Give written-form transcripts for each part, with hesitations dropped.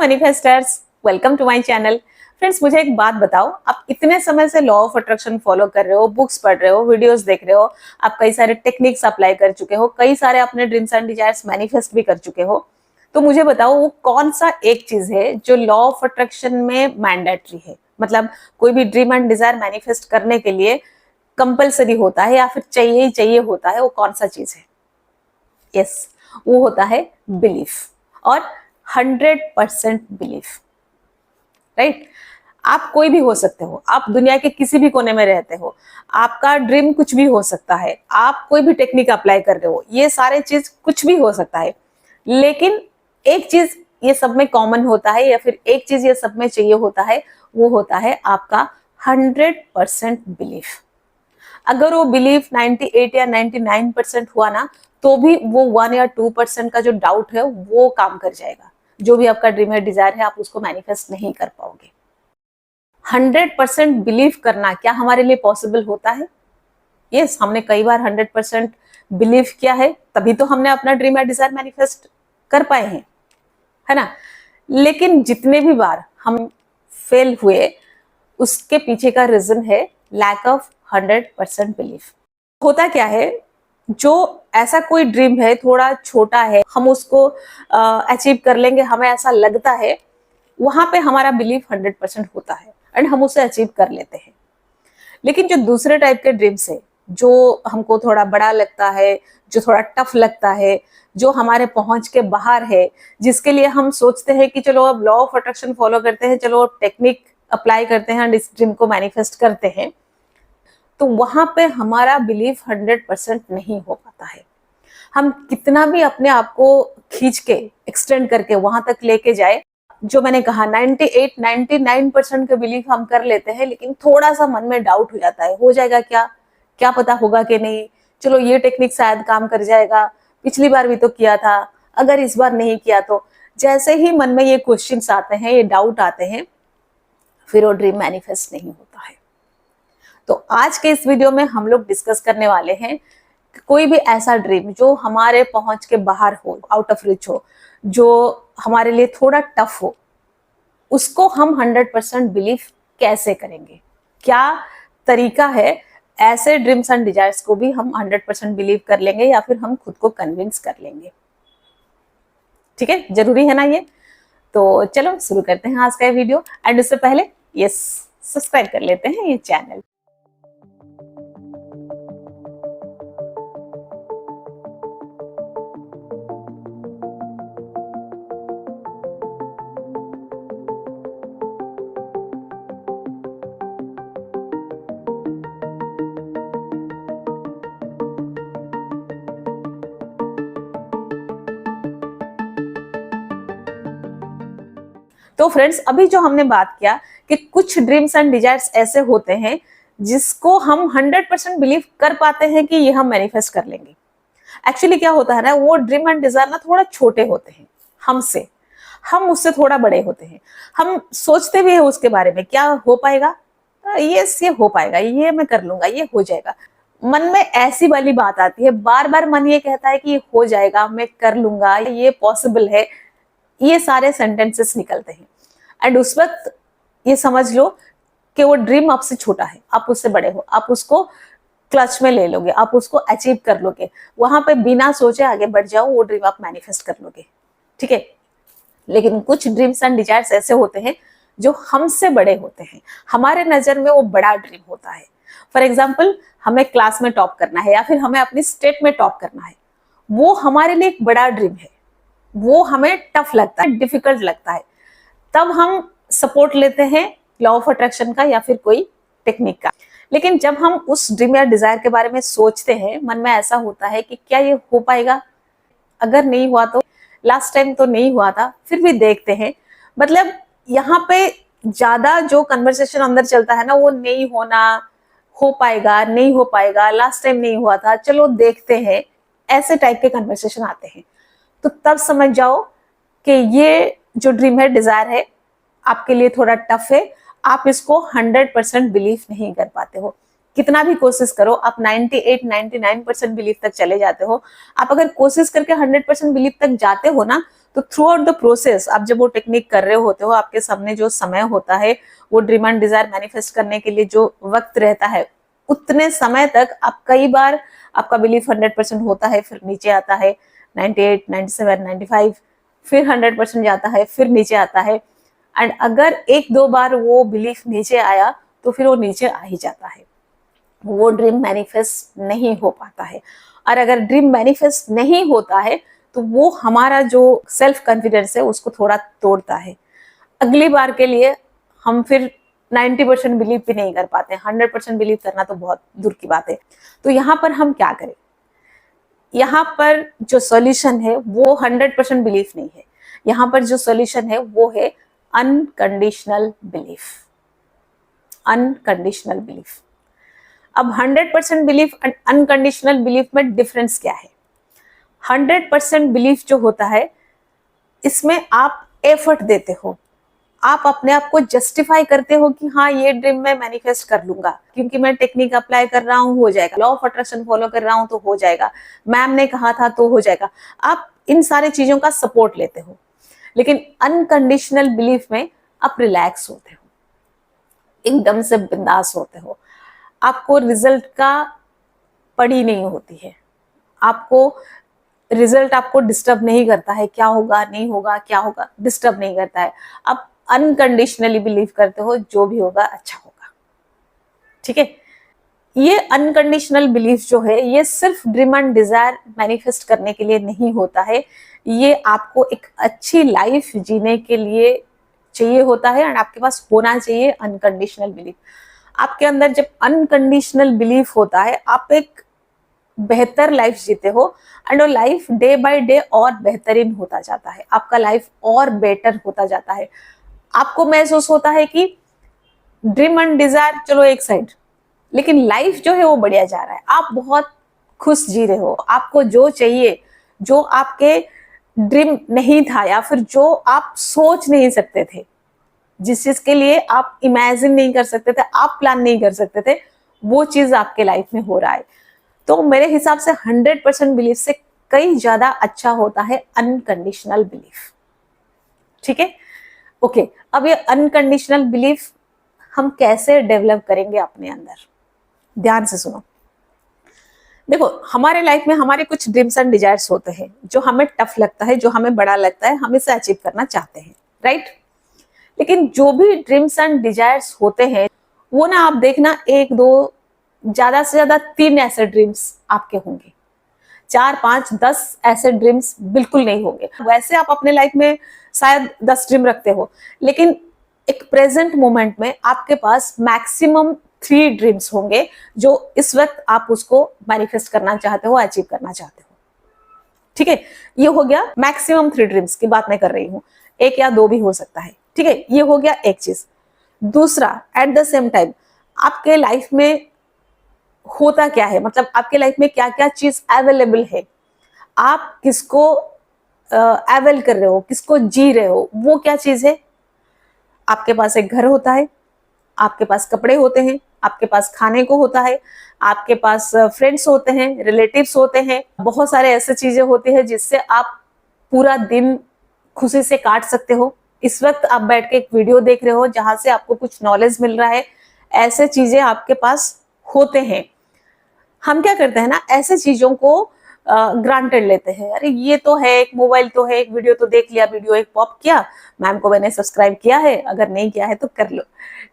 मैनिफेस्टर्स, welcome to my channel. Friends, मुझे एक बात बताओ, आप इतने समय से लॉ ऑफ अट्रैक्शन फॉलो कर रहे हो, बुक्स पढ़ रहे हो, वीडियोस देख रहे हो, आप कई सारे टेक्निक्स अप्लाई कर चुके हो, कई सारे अपने ड्रीम्स एंड डिजायर्स मैनिफेस्ट भी कर चुके हो। तो मुझे बताओ वो कौन सा एक चीज है जो लॉ ऑफ अट्रैक्शन में मैंडेटरी है, मतलब कोई भी ड्रीम एंड डिजायर मैनिफेस्ट करने के लिए कंपलसरी होता है या फिर चाहिए ही चाहिए होता है, वो कौन सा चीज है? यस, वो होता है बिलीफ, और 100% बिलीफ। राइट? आप कोई भी हो सकते हो, आप दुनिया के किसी भी कोने में रहते हो, आपका ड्रीम कुछ भी हो सकता है, आप कोई भी टेक्निक अप्लाई कर रहे हो, ये सारे चीज कुछ भी हो सकता है, लेकिन एक चीज ये सब में कॉमन होता है, या फिर एक चीज ये सब में चाहिए होता है, वो होता है आपका 100% बिलीफ। अगर वो बिलीफ 98 या 99% हुआ ना, तो भी वो 1 या 2% का जो डाउट है वो काम कर जाएगा। जो भी आपका ड्रीम है, डिजायर है, आप उसको मैनिफेस्ट नहीं कर पाओगे। 100% बिलीव करना क्या हमारे लिए पॉसिबल होता है? यस, हमने कई बार 100% बिलीव किया है, तभी तो हमने अपना ड्रीम या डिजायर मैनिफेस्ट कर पाए हैं, है ना? लेकिन जितने भी बार हम फेल हुए, उसके पीछे का रीजन है लैक ऑफ 100% बिलीफ। होता क्या है, जो ऐसा कोई ड्रीम है, थोड़ा छोटा है, हम उसको अचीव कर लेंगे, हमें ऐसा लगता है, वहां पे हमारा बिलीफ 100% होता है एंड हम उसे अचीव कर लेते हैं। लेकिन जो दूसरे टाइप के ड्रीम्स है, जो हमको थोड़ा बड़ा लगता है, जो थोड़ा टफ लगता है, जो हमारे पहुंच के बाहर है, जिसके लिए हम सोचते हैं कि चलो अब लॉ ऑफ अट्रैक्शन फॉलो करते हैं, चलो अब टेक्निक अप्लाई करते हैं एंड इस ड्रीम को मैनिफेस्ट करते हैं, तो वहां पे हमारा बिलीफ 100% नहीं हो पाता है। हम कितना भी अपने आप को खींच के एक्सटेंड करके वहां तक लेके जाए, जो मैंने कहा 98-99% के बिलीफ हम कर लेते हैं, लेकिन थोड़ा सा मन में डाउट हो जाता है, हो जाएगा क्या, क्या पता होगा कि नहीं, चलो ये टेक्निक शायद काम कर जाएगा, पिछली बार भी तो किया था, अगर इस बार नहीं किया तो। जैसे ही मन में ये क्वेश्चंस आते हैं, ये डाउट आते हैं, फिर वो ड्रीम मैनिफेस्ट नहीं होता है। तो आज के इस वीडियो में हम लोग डिस्कस करने वाले हैं कि कोई भी ऐसा ड्रीम जो हमारे पहुंच के बाहर हो, आउट ऑफ रिच हो, जो हमारे लिए थोड़ा टफ हो, उसको हम 100% बिलीव कैसे करेंगे? क्या तरीका है ऐसे ड्रीम्स एंड डिजायर्स को भी हम 100% बिलीव कर लेंगे, या फिर हम खुद को कन्विंस कर लेंगे? ठीक है, जरूरी है ना ये? तो चलो शुरू करते हैं आज का वीडियो। एंड उससे पहले यस, सब्सक्राइब कर लेते हैं ये चैनल। तो फ्रेंड्स, अभी जो हमने बात किया कि कुछ ड्रीम्स एंड डिजायर्स ऐसे होते हैं जिसको हम 100% बिलीव कर पाते हैं कि ये हम मैनिफेस्ट कर लेंगे। एक्चुअली क्या होता है ना, वो ड्रीम एंड डिजायर ना थोड़ा छोटे होते हैं हमसे, हम उससे थोड़ा बड़े होते हैं। हम सोचते भी है उसके बारे में, क्या हो पाएगा, यस ये हो पाएगा, ये मैं कर लूंगा, ये हो जाएगा। मन में ऐसी वाली बात आती है, बार बार मन ये कहता है कि ये हो जाएगा, मैं कर लूंगा, ये पॉसिबल है, ये सारे सेंटेंसेस निकलते हैं। एंड उस वक्त ये समझ लो कि वो ड्रीम आपसे छोटा है, आप उससे बड़े हो, आप उसको क्लच में ले लोगे, आप उसको अचीव कर लोगे, वहां पे बिना सोचे आगे बढ़ जाओ, वो ड्रीम आप मैनिफेस्ट कर लोगे। ठीक है? लेकिन कुछ ड्रीम्स एंड डिजायर्स ऐसे होते हैं जो हमसे बड़े होते हैं, हमारे नजर में वो बड़ा ड्रीम होता है। फॉर एग्जाम्पल, हमें क्लास में टॉप करना है, या फिर हमें अपनी स्टेट में टॉप करना है, वो हमारे लिए एक बड़ा ड्रीम है, वो हमें टफ लगता है, डिफिकल्ट लगता है। तब हम सपोर्ट लेते हैं लॉ ऑफ अट्रैक्शन का या फिर कोई टेक्निक का। लेकिन जब हम उस ड्रीम या डिजायर के बारे में सोचते हैं, मन में ऐसा होता है कि क्या ये हो पाएगा, अगर नहीं हुआ तो, लास्ट टाइम तो नहीं हुआ था, फिर भी देखते हैं। मतलब यहाँ पे ज्यादा जो कन्वर्सेशन अंदर चलता है ना, वो नहीं होना, हो पाएगा, नहीं हो पाएगा, लास्ट टाइम नहीं हुआ था, चलो देखते हैं, ऐसे टाइप के कन्वर्सेशन आते हैं। तो तब समझ जाओ कि ये जो ड्रीम है, डिजायर है, आपके लिए थोड़ा टफ है, आप इसको 100% बिलीव नहीं कर पाते हो। कितना भी कोशिश करो, आप 98-99% बिलीव तक चले जाते हो। आप अगर कोशिश करके 100% बिलीव तक जाते हो ना, तो थ्रू आउट द प्रोसेस आप जब वो टेक्निक कर रहे होते हो, आपके सामने जो समय होता है, वो ड्रीम एंड डिजायर मैनिफेस्ट करने के लिए जो वक्त रहता है, उतने समय तक आप कई बार आपका बिलीफ 100% होता है, फिर नीचे आता है 98, 97, 95, फिर 100% जाता है, फिर नीचे आता है। एंड अगर एक दो बार वो बिलीफ नीचे आया तो फिर वो नीचे आ ही जाता है, वो ड्रीम मैनिफेस्ट नहीं हो पाता है। और अगर ड्रीम मैनिफेस्ट नहीं होता है तो वो हमारा जो सेल्फ कॉन्फिडेंस है उसको थोड़ा तोड़ता है। अगली बार के लिए हम फिर 90% बिलीव भी नहीं कर पाते, 100% बिलीव करना तो बहुत दूर की बात है। तो यहाँ पर हम क्या करें? यहाँ पर जो सॉल्यूशन है वो 100% बिलीफ नहीं है, यहाँ पर जो सॉल्यूशन है वो है अनकंडीशनल बिलीफ। Unconditional belief. अब 100% बिलीफ एंड अनकंडीशनल बिलीफ में डिफरेंस क्या है? 100% बिलीफ जो होता है, इसमें आप एफर्ट देते हो, आप अपने आप को जस्टिफाई करते हो कि हाँ ये ड्रीम मैं मैनिफेस्ट कर लूंगा, क्योंकि मैं टेक्निक अप्लाई कर रहा हूँ हो जाएगा, लॉ ऑफ अट्रैक्शन फॉलो कर रहा हूँ तो हो जाएगा, मैम ने कहा था तो हो जाएगा। आप इन सारी चीजों का सपोर्ट लेते हो। लेकिन अनकंडीशनल बिलीफ में आप रिलैक्स होते हो, एकदम से बिंदास होते हो, आपको रिजल्ट का पड़ी नहीं होती है, आपको रिजल्ट आपको डिस्टर्ब नहीं करता है, क्या होगा नहीं होगा क्या होगा, डिस्टर्ब नहीं करता है। आप अनकंडीशनली बिलीव करते हो जो भी होगा अच्छा होगा। ठीक है, ये अनकंडीशनल बिलीफ जो है ये सिर्फ ड्रीम एंड डिजायर मैनिफेस्ट करने के लिए नहीं होता है, ये आपको एक अच्छी लाइफ जीने के लिए चाहिए होता है, एंड आपके पास होना चाहिए अनकंडीशनल बिलीफ। आपके अंदर जब अनकंडीशनल बिलीफ होता है, आप एक बेहतर लाइफ जीते हो, एंड वो लाइफ डे बाय डे और बेहतरीन होता जाता है, आपका लाइफ और बेटर होता जाता है। आपको महसूस होता है कि ड्रीम एंड डिजायर चलो एक साइड, लेकिन लाइफ जो है वो बढ़िया जा रहा है, आप बहुत खुश जी रहे हो, आपको जो चाहिए, जो आपके ड्रीम नहीं था या फिर जो आप सोच नहीं सकते थे, जिस चीज के लिए आप इमेजिन नहीं कर सकते थे, आप प्लान नहीं कर सकते थे, वो चीज आपके लाइफ में हो रहा है। तो मेरे हिसाब से 100% बिलीफ से कई ज्यादा अच्छा होता है अनकंडीशनल बिलीफ। ठीक है, ओके। अब ये अनकंडीशनल बिलीफ हम कैसे डेवलप करेंगे अपने अंदर, ध्यान से सुनो। देखो, हमारे लाइफ में हमारे कुछ ड्रीम्स एंड डिजायर्स होते हैं जो हमें टफ लगता है, जो हमें बड़ा लगता है, हम इसे अचीव करना चाहते हैं, राइट? लेकिन जो भी ड्रीम्स एंड डिजायर्स होते हैं वो ना, आप देखना, एक दो, ज्यादा से ज्यादा 3 ऐसे ड्रीम्स आपके होंगे, 4, 5, 10 ऐसे ड्रीम्स बिल्कुल नहीं होंगे। वैसे आप अपने लाइफ में शायद 10 ड्रीम रखते हो, लेकिन एक प्रेजेंट मोमेंट में आपके पास मैक्सिमम 3 ड्रीम्स होंगे जो इस वक्त आप उसको मैनिफेस्ट करना चाहते हो, अचीव करना चाहते हो। ठीक है, ये हो गया मैक्सिमम 3 ड्रीम्स की बात मैं कर रही हूँ, 1 या 2 भी हो सकता है। ठीक है, ये हो गया एक चीज। दूसरा, एट द सेम टाइम आपके लाइफ में होता क्या है, मतलब आपके लाइफ में क्या क्या चीज अवेलेबल है, आप किसको अवेल कर रहे हो, किसको जी रहे हो, वो क्या चीज है। आपके पास एक घर होता है, आपके पास कपड़े होते हैं, आपके पास खाने को होता है, आपके पास फ्रेंड्स होते हैं, रिलेटिव्स होते हैं, बहुत सारे ऐसे चीजें होती है जिससे आप पूरा दिन खुशी से काट सकते हो। इस वक्त आप बैठ के एक वीडियो देख रहे हो जहां से आपको कुछ नॉलेज मिल रहा है, ऐसे चीजें आपके पास होते हैं। हम क्या करते हैं ना, ऐसे चीजों को ग्रांटेड लेते हैं, अरे ये तो है, एक मोबाइल तो है, एक वीडियो तो देख लिया, वीडियो एक पॉप किया, मैम को मैंने सब्सक्राइब किया है, अगर नहीं किया है तो कर लो।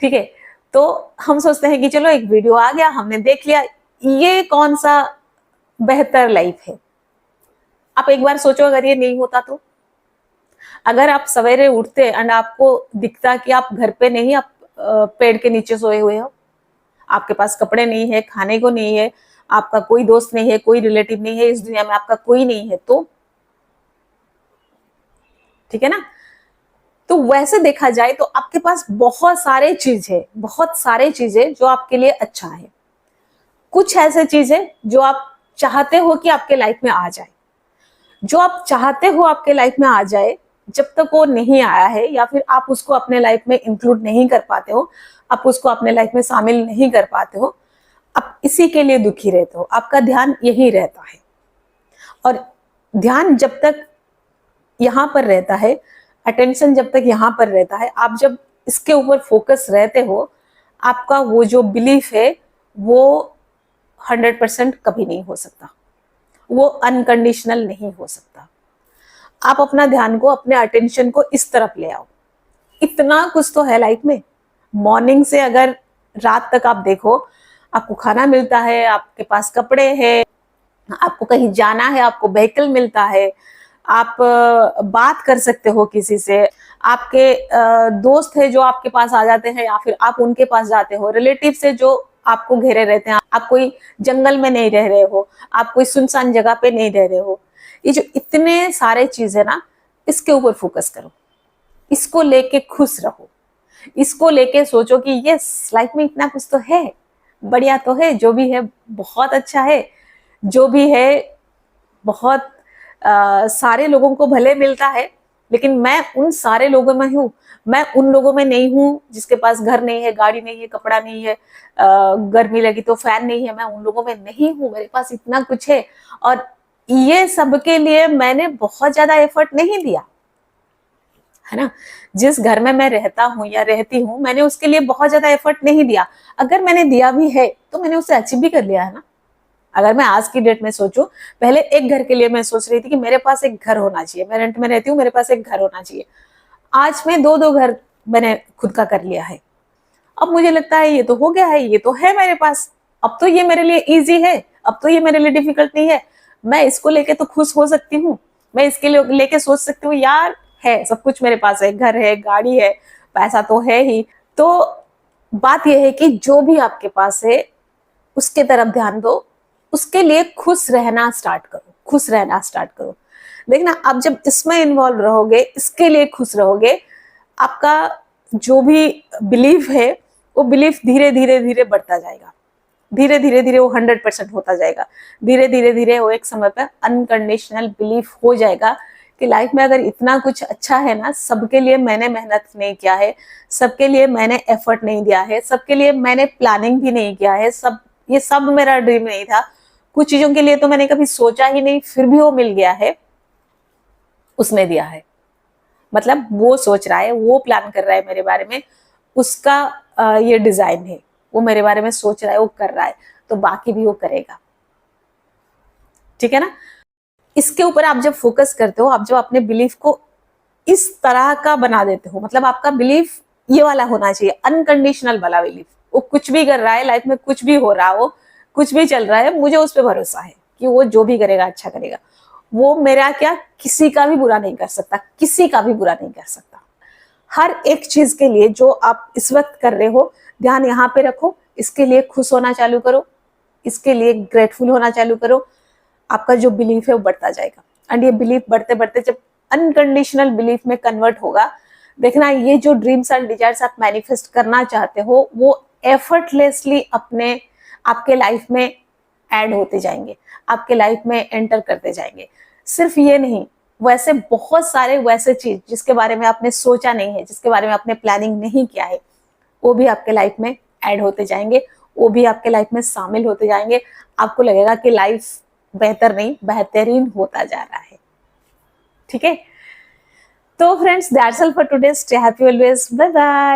ठीक है, तो हम सोचते हैं कि चलो एक वीडियो आ गया, हमने देख लिया, ये कौन सा बेहतर लाइफ है। आप एक बार सोचो, अगर ये नहीं होता तो, अगर आप सवेरे उठते एंड आपको दिखता कि आप घर पे नहीं, आप पेड़ के नीचे सोए हुए हो, आपके पास कपड़े नहीं है, खाने को नहीं है, आपका कोई दोस्त नहीं है, कोई रिलेटिव नहीं है, इस दुनिया में आपका कोई नहीं है, तो ठीक है ना। तो वैसे देखा जाए तो आपके पास बहुत सारे चीजें जो आपके लिए अच्छा है। कुछ ऐसे चीजें जो आप चाहते हो कि आपके लाइफ में आ जाए, जो आप चाहते हो आपके लाइफ में आ जाए, जब तक वो नहीं आया है या फिर आप उसको अपने लाइफ में इंक्लूड नहीं कर पाते हो, आप उसको अपने लाइफ में शामिल नहीं कर पाते हो, आप इसी के लिए दुखी रहते हो, आपका ध्यान यही रहता है। और ध्यान जब तक यहाँ पर रहता है, अटेंशन जब तक यहाँ पर रहता है, आप जब इसके ऊपर फोकस रहते हो, आपका वो जो बिलीफ है वो 100% कभी नहीं हो सकता, वो अनकंडीशनल नहीं हो सकता। आप अपना ध्यान को, अपने अटेंशन को इस तरफ ले आओ। इतना कुछ तो है लाइफ में। मॉर्निंग से अगर रात तक आप देखो, आपको खाना मिलता है, आपके पास कपड़े हैं, आपको कहीं जाना है, आपको व्हीकल मिलता है, आप बात कर सकते हो किसी से, आपके दोस्त है जो आपके पास आ जाते हैं या फिर आप उनके पास जाते हो, रिलेटिव से जो आपको घेरे रहते हैं, आप कोई जंगल में नहीं रह रहे हो, आप कोई सुनसान जगह पे नहीं रह रहे हो। ये जो इतने सारे चीज है ना, इसके ऊपर फोकस करो, इसको लेके खुश रहो, इसको लेके सोचो कि यस, लाइफ में इतना कुछ तो है, बढ़िया तो है, जो भी है बहुत अच्छा है, जो भी है बहुत सारे लोगों को भले मिलता है, लेकिन मैं उन सारे लोगों में हूँ, मैं उन लोगों में नहीं हूँ जिसके पास घर नहीं है, गाड़ी नहीं है, कपड़ा नहीं है, गर्मी लगी तो फैन नहीं है, मैं उन लोगों में नहीं हूँ, मेरे पास इतना कुछ है। और ये सबके लिए मैंने बहुत ज्यादा एफर्ट नहीं दिया है ना। जिस घर में मैं रहता हूँ या रहती हूँ, मैंने उसके लिए बहुत ज्यादा एफर्ट नहीं दिया। अगर मैंने दिया भी है तो मैंने उसे अचीव भी कर लिया है ना। अगर मैं आज की डेट में सोचूं, पहले एक घर के लिए मैं सोच रही थी कि मेरे पास एक घर होना चाहिए, मैं रेंट में रहती हूँ, मेरे पास एक घर होना चाहिए। आज मैं दो दो घर मैंने खुद का कर लिया है। अब मुझे लगता है ये तो हो गया है, ये तो है मेरे पास, अब तो ये मेरे लिए इजी है, अब तो ये मेरे लिए डिफिकल्ट नहीं है, मैं इसको लेके तो खुश हो सकती हूँ, मैं इसके लिए लेके सोच सकती हूँ यार है सब कुछ मेरे पास है, घर है, गाड़ी है, पैसा तो है ही। तो बात यह है कि जो भी आपके पास है उसके तरफ ध्यान दो, उसके लिए खुश रहना स्टार्ट करो, खुश रहना स्टार्ट करो। देखना, आप जब इसमें इन्वॉल्व रहोगे, इसके लिए खुश रहोगे, आपका जो भी बिलीफ है वो बिलीफ धीरे धीरे धीरे बढ़ता जाएगा, धीरे धीरे धीरे वो 100% होता जाएगा, धीरे धीरे धीरे वो एक समय पर अनकंडीशनल बिलीफ हो जाएगा कि लाइफ में अगर इतना कुछ अच्छा है ना, सबके लिए मैंने मेहनत नहीं किया है, सबके लिए मैंने एफर्ट नहीं दिया है, सबके लिए मैंने प्लानिंग भी नहीं किया है, ये सब मेरा ड्रीम नहीं था, कुछ चीजों के लिए तो मैंने कभी सोचा ही नहीं, फिर भी वो मिल गया है, उसने दिया है। मतलब वो सोच रहा है, वो प्लान कर रहा है मेरे बारे में, उसका ये डिजाइन है, वो मेरे बारे में सोच रहा है, वो कर रहा है, तो बाकी भी वो करेगा। ठीक है ना। इसके ऊपर आप जब फोकस करते हो, आप जब अपने बिलीफ को इस तरह का बना देते हो, मतलब आपका बिलीफ ये वाला होना चाहिए, अनकंडीशनल वाला बिलीफ। वो कुछ भी कर रहा है लाइफ में, कुछ भी हो रहा हो, कुछ भी चल रहा है, मुझे उस पर भरोसा है कि वो जो भी करेगा अच्छा करेगा, वो मेरा क्या किसी का भी बुरा नहीं कर सकता, किसी का भी बुरा नहीं कर सकता। हर एक चीज के लिए जो आप इस वक्त कर रहे हो, ध्यान यहाँ पे रखो, इसके लिए खुश होना चालू करो, इसके लिए ग्रेटफुल होना चालू करो, आपका जो बिलीफ है वो बढ़ता जाएगा। एंड ये बिलीफ बढ़ते बढ़ते जब अनकंडीशनल बिलीफ में कन्वर्ट होगा, देखना ये जो ड्रीम्स एंड डिजायर्स आप मैनिफेस्ट करना चाहते हो वो एफर्टलेसली अपने आपके लाइफ में ऐड होते जाएंगे, आपके लाइफ में एंटर करते जाएंगे। सिर्फ ये नहीं, वैसे बहुत सारे वैसे चीज जिसके बारे में आपने सोचा नहीं है, जिसके बारे में आपने प्लानिंग नहीं किया है, वो भी आपके लाइफ में ऐड होते जाएंगे, वो भी आपके लाइफ में शामिल होते जाएंगे। आपको लगेगा कि लाइफ बेहतर नहीं बेहतरीन होता जा रहा है। ठीक है। तो friends, that's all for today. Stay happy always, bye bye.